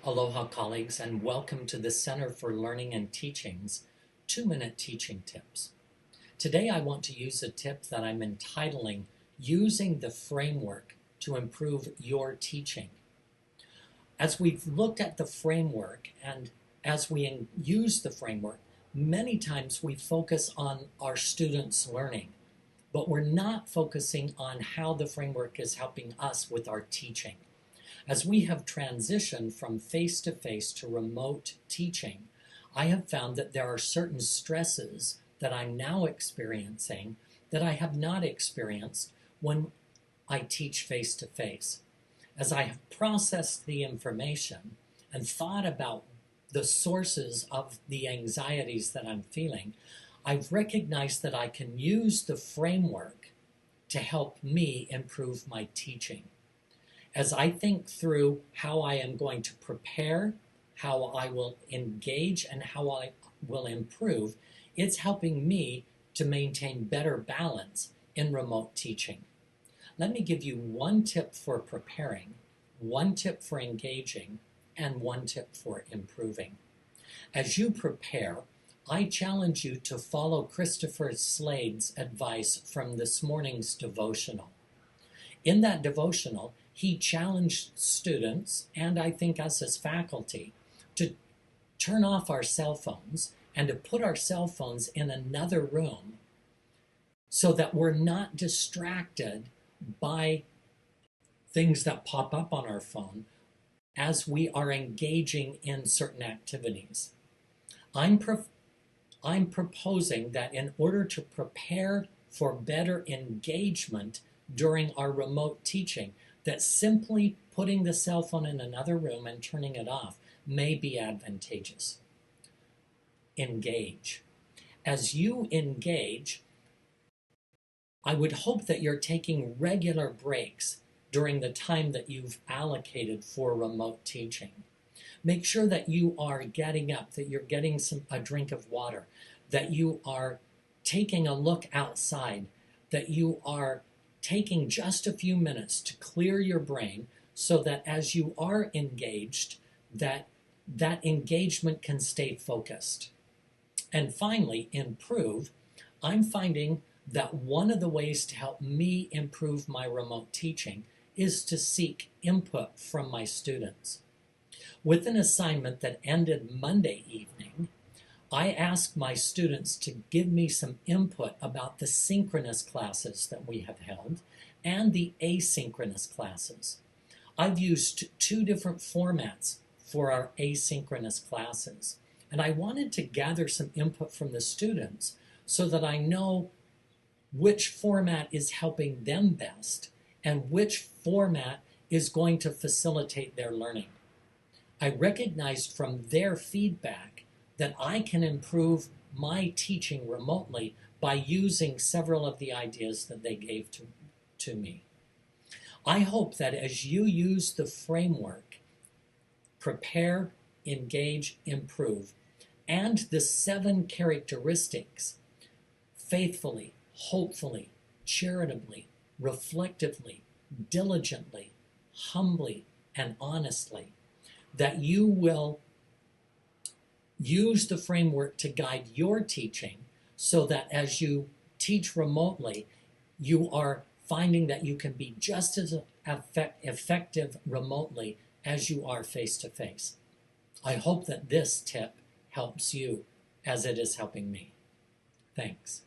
Aloha colleagues, and welcome to the Center for Learning and Teaching's 2-Minute Teaching Tips. Today I want to use a tip that I'm entitling Using the Framework to Improve Your Teaching. As we've looked at the framework and as we use the framework, many times we focus on our students' learning, but we're not focusing on how the framework is helping us with our teaching. As we have transitioned from face-to-face to remote teaching, I have found that there are certain stresses that I'm now experiencing that I have not experienced when I teach face-to-face. As I have processed the information and thought about the sources of the anxieties that I'm feeling, I've recognized that I can use the framework to help me improve my teaching. As I think through how I am going to prepare, how I will engage, and how I will improve, it's helping me to maintain better balance in remote teaching. Let me give you one tip for preparing, one tip for engaging, and one tip for improving. As you prepare, I challenge you to follow Christopher Slade's advice from this morning's devotional. In that devotional, he challenged students, and I think us as faculty, to turn off our cell phones and to put our cell phones in another room so that we're not distracted by things that pop up on our phone as we are engaging in certain activities. I'm proposing that in order to prepare for better engagement during our remote teaching, that simply putting the cell phone in another room and turning it off may be advantageous. Engage. As you engage, I would hope that you're taking regular breaks during the time that you've allocated for remote teaching. Make sure that you are getting up, that you're getting a drink of water, that you are taking a look outside, that you are taking just a few minutes to clear your brain so that as you are engaged, that engagement can stay focused. And finally, improve. I'm finding that one of the ways to help me improve my remote teaching is to seek input from my students. With an assignment that ended Monday evening, I asked my students to give me some input about the synchronous classes that we have held and the asynchronous classes. I've used two different formats for our asynchronous classes, and I wanted to gather some input from the students so that I know which format is helping them best and which format is going to facilitate their learning. I recognized from their feedback that I can improve my teaching remotely by using several of the ideas that they gave to me. I hope that as you use the framework, prepare, engage, improve, and the 7 characteristics, faithfully, hopefully, charitably, reflectively, diligently, humbly, and honestly, that you will use the framework to guide your teaching so that as you teach remotely, you are finding that you can be just as effective remotely as you are face-to-face. I hope that this tip helps you as it is helping me. Thanks.